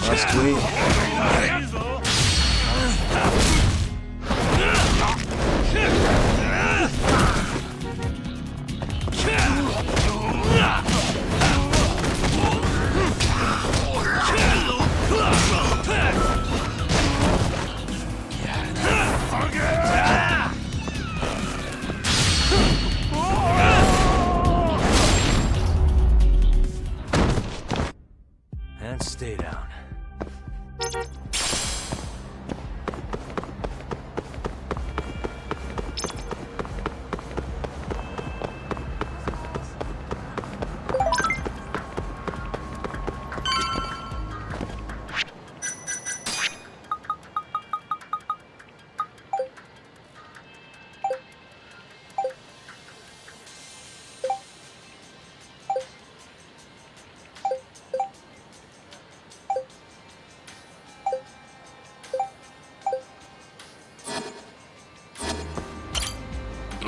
Must we? And stay down.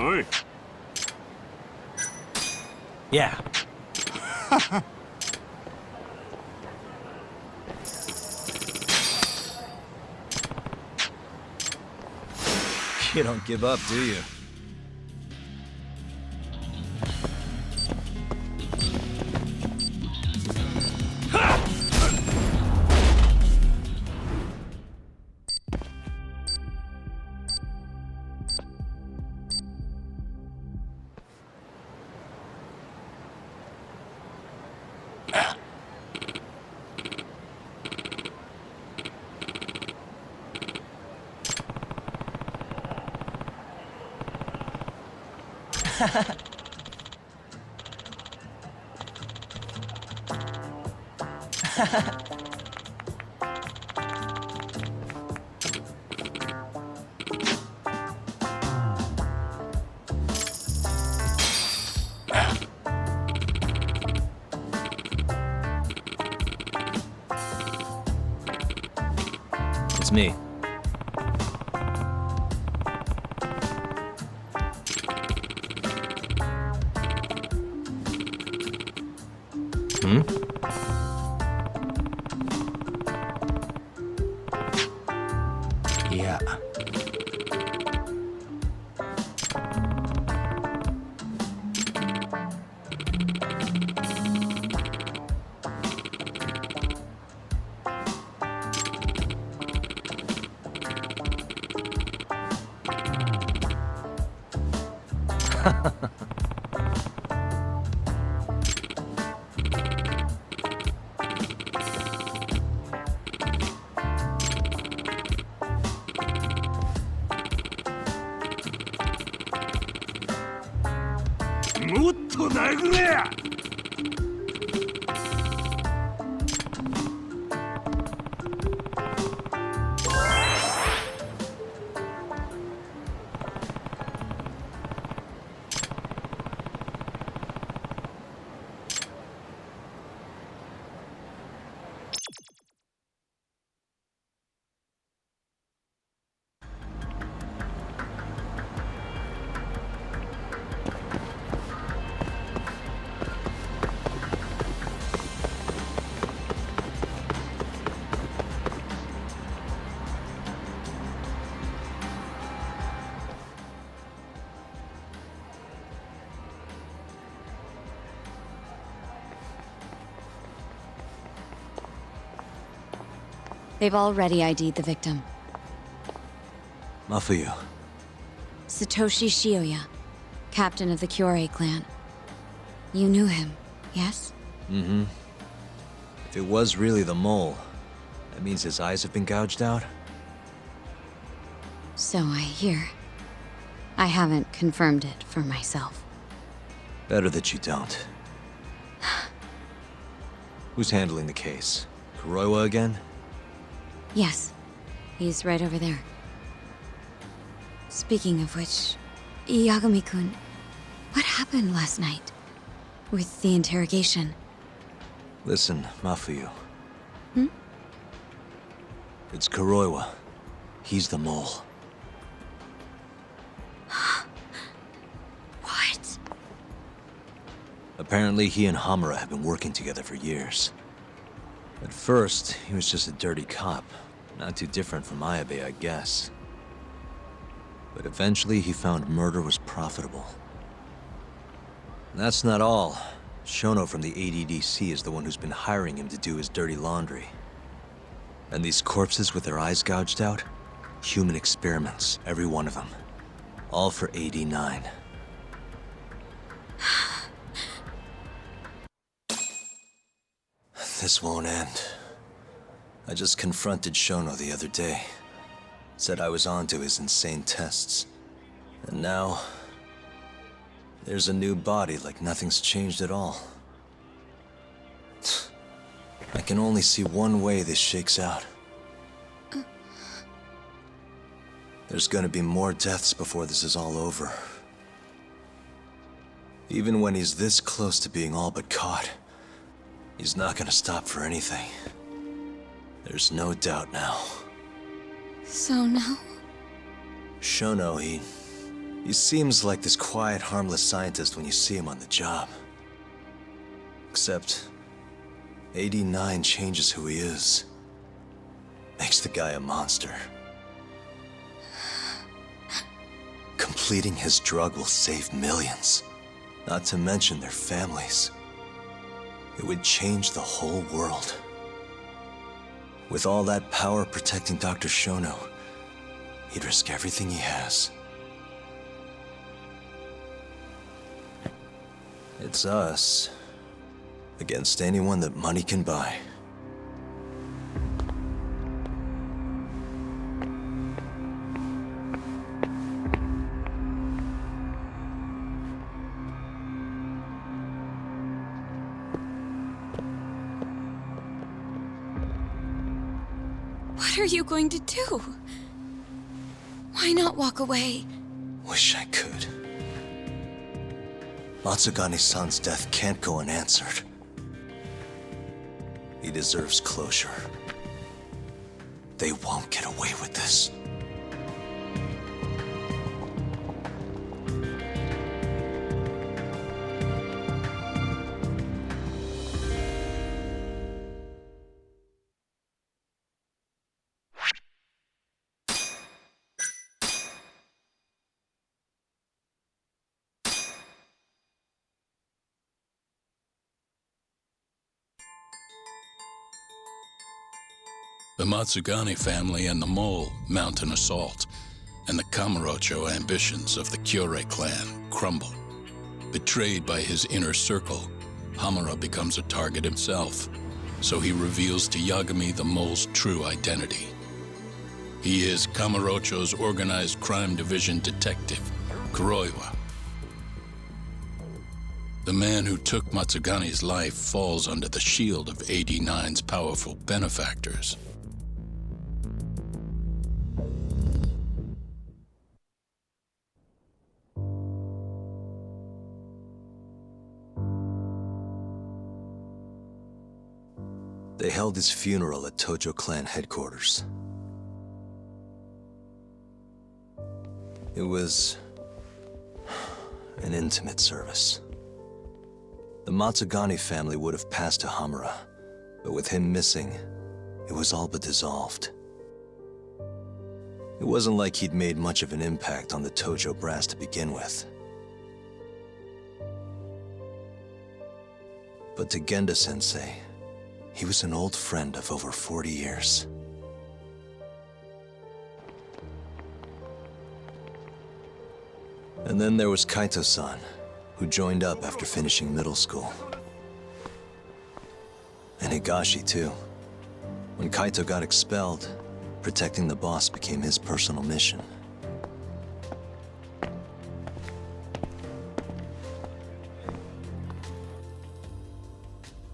Oi. Yeah. You don't give up, do you? It's me. Hmm? Yeah. They've already ID'd the victim. Mafuyu. Satoshi Shioya, captain of the Kyorei clan. You knew him, yes? Mm-hmm. If it was really the mole, that means his eyes have been gouged out? So I hear. I haven't confirmed it for myself. Better that you don't. Who's handling the case? Kuroiwa again? Yes, he's right over there. Speaking of which, Yagami-kun, what happened last night? With the interrogation? Listen, Mafuyu. Hmm? It's Kuroiwa. He's the mole. What? Apparently he and Hamura have been working together for years. At first, he was just a dirty cop. Not too different from Ayabe, I guess. But eventually, he found murder was profitable. And that's not all. Shono from the ADDC is the one who's been hiring him to do his dirty laundry. And these corpses with their eyes gouged out? Human experiments, every one of them. All for 89. This won't end. I just confronted Shono the other day. Said I was onto his insane tests. And now... there's a new body like nothing's changed at all. I can only see one way this shakes out. There's gonna be more deaths before this is all over. Even when he's this close to being all but caught, he's not gonna stop for anything. There's no doubt now. So now? Shono, he seems like this quiet, harmless scientist when you see him on the job. Except, 89 changes who he is. Makes the guy a monster. Completing his drug will save millions, not to mention their families. It would change the whole world. With all that power protecting Dr. Shono, he'd risk everything he has. It's us against anyone that money can buy. What are you going to do? Why not walk away? Wish I could. Matsugane-san's death can't go unanswered. He deserves closure. They won't get away with this. The Matsugane family and the Mole mount an assault, and the Kamurocho ambitions of the Kyorei clan crumble. Betrayed by his inner circle, Hamura becomes a target himself, so he reveals to Yagami the Mole's true identity. He is Kamurocho's organized crime division detective, Kuroiwa. The man who took Matsugane's life falls under the shield of 89's powerful benefactors. They held his funeral at Tojo clan headquarters. It was an intimate service. The Matsugane family would have passed to Hamura, but with him missing, it was all but dissolved. It wasn't like he'd made much of an impact on the Tojo brass to begin with. But to Genda-sensei, he was an old friend of over 40 years. And then there was Kaito-san, who joined up after finishing middle school. And Higashi, too. When Kaito got expelled, protecting the boss became his personal mission.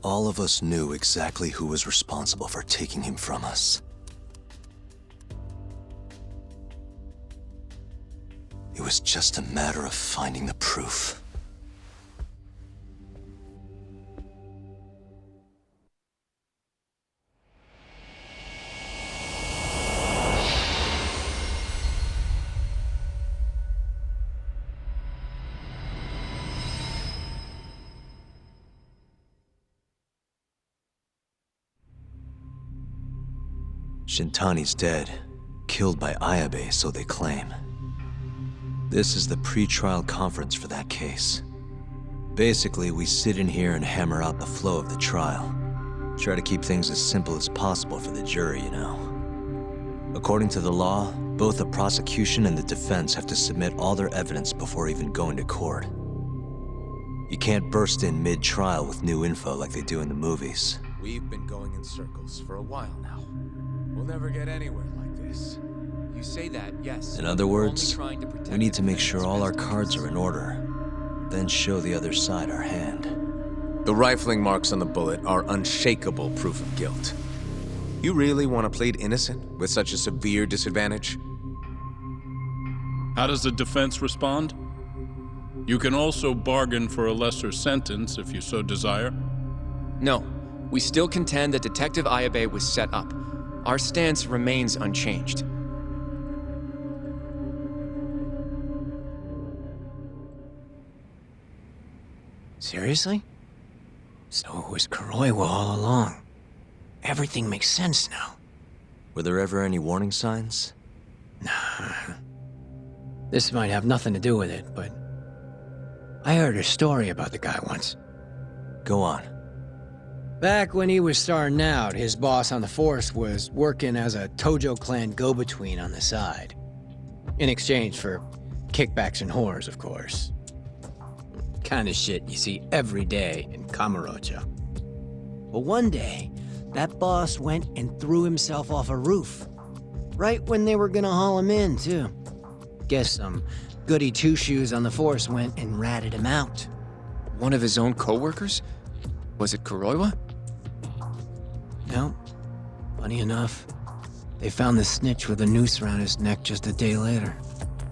All of us knew exactly who was responsible for taking him from us. It was just a matter of finding the proof. Shintani's dead, killed by Ayabe, so they claim. This is the pre-trial conference for that case. Basically, we sit in here and hammer out the flow of the trial. Try to keep things as simple as possible for the jury, you know. According to the law, both the prosecution and the defense have to submit all their evidence before even going to court. You can't burst in mid-trial with new info like they do in the movies. We've been going in circles for a while now. We'll never get anywhere like this. You say that, yes. In other we're words, only trying to protect we need to the make sure all our defendant's cards best are in order, then show the other side our hand. The rifling marks on the bullet are unshakable proof of guilt. You really want to plead innocent with such a severe disadvantage? How does the defense respond? You can also bargain for a lesser sentence if you so desire. No, we still contend that Detective Ayabe was set up. Our stance remains unchanged. Seriously? So it was Kuroiwa all along. Everything makes sense now. Were there ever any warning signs? Nah. This might have nothing to do with it, but I heard a story about the guy once. Go on. Back when he was starting out, his boss on the force was working as a Tojo clan go-between on the side. In exchange for kickbacks and whores, of course. Kind of shit you see every day in Kamurocho. But one day, that boss went and threw himself off a roof. Right when they were gonna haul him in, too. Guess some goody two-shoes on the force went and ratted him out. One of his own co-workers? Was it Kuroiwa? No. Funny enough, they found the snitch with a noose around his neck just a day later.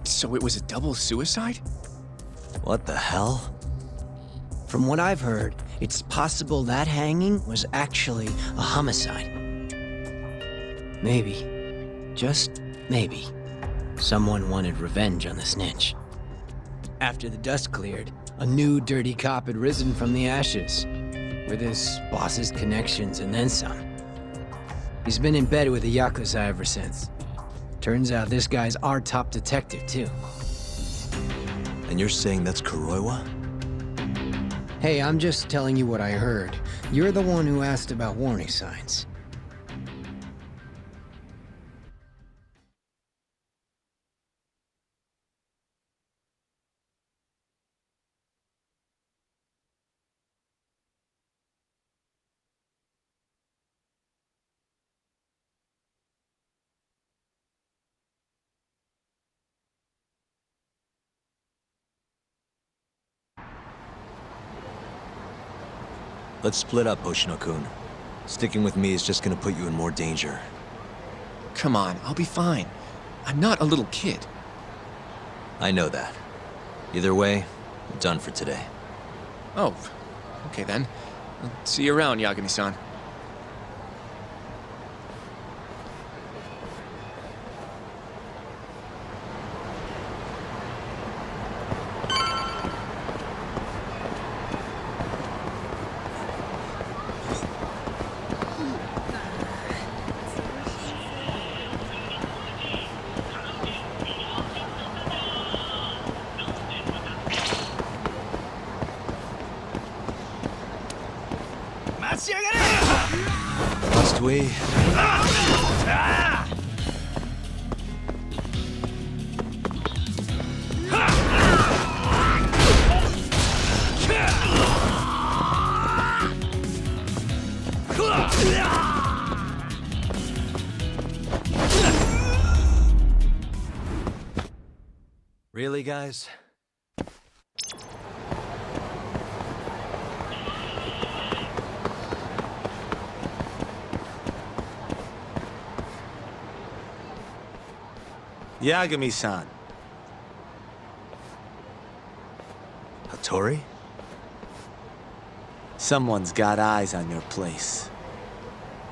So it was a double suicide? What the hell? From what I've heard, it's possible that hanging was actually a homicide. Maybe, just maybe, someone wanted revenge on the snitch. After the dust cleared, a new dirty cop had risen from the ashes, with his boss's connections and then some. He's been in bed with the Yakuza ever since. Turns out this guy's our top detective, too. And you're saying that's Kuroiwa? Hey, I'm just telling you what I heard. You're the one who asked about warning signs. Let's split up, Hoshino-kun. Sticking with me is just gonna put you in more danger. Come on, I'll be fine. I'm not a little kid. I know that. Either way, I'm done for today. Oh, okay then. I'll see you around, Yagami-san. Must we? Really, guys? Yagami-san. Hattori? Someone's got eyes on your place.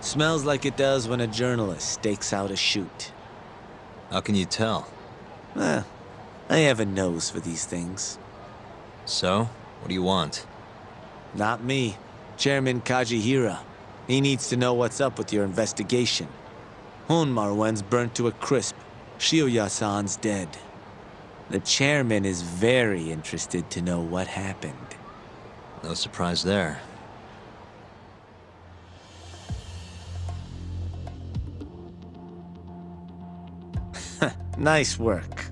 Smells like it does when a journalist stakes out a shoot. How can you tell? I have a nose for these things. So, what do you want? Not me. Chairman Kajihira. He needs to know what's up with your investigation. Honmar one's burnt to a crisp. Shioya-san's dead. The chairman is very interested to know what happened. No surprise there. Nice work.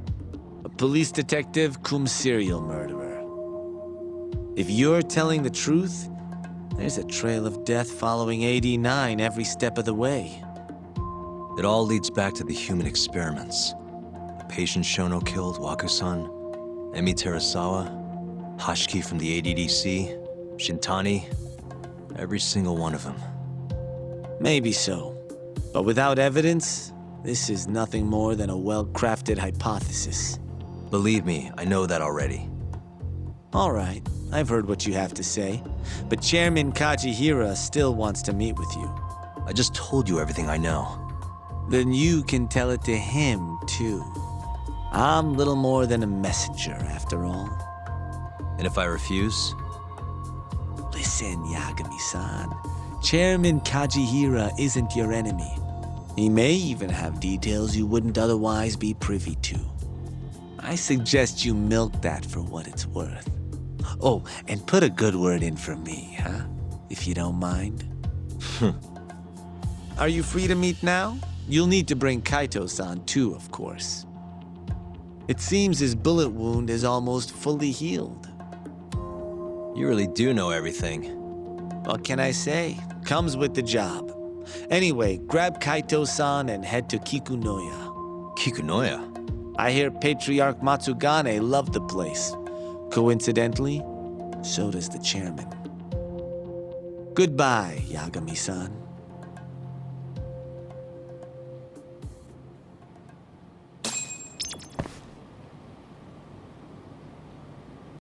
A police detective cum serial murderer. If you're telling the truth, there's a trail of death following AD9 every step of the way. It all leads back to the human experiments. The patient Shono killed, Wakusan, Emi Terasawa, Hashiki from the ADDC, Shintani, every single one of them. Maybe so. But without evidence, this is nothing more than a well-crafted hypothesis. Believe me, I know that already. All right, I've heard what you have to say, but Chairman Kajihira still wants to meet with you. I just told you everything I know. Then you can tell it to him, too. I'm little more than a messenger, after all. And if I refuse? Listen, Yagami-san. Chairman Kajihira isn't your enemy. He may even have details you wouldn't otherwise be privy to. I suggest you milk that for what it's worth. Oh, and put a good word in for me, huh? If you don't mind. Are you free to meet now? You'll need to bring Kaito-san too, of course. It seems his bullet wound is almost fully healed. You really do know everything. What can I say? Comes with the job. Anyway, grab Kaito-san and head to Kikunoya. Kikunoya? I hear Patriarch Matsugane loved the place. Coincidentally, so does the chairman. Goodbye, Yagami-san.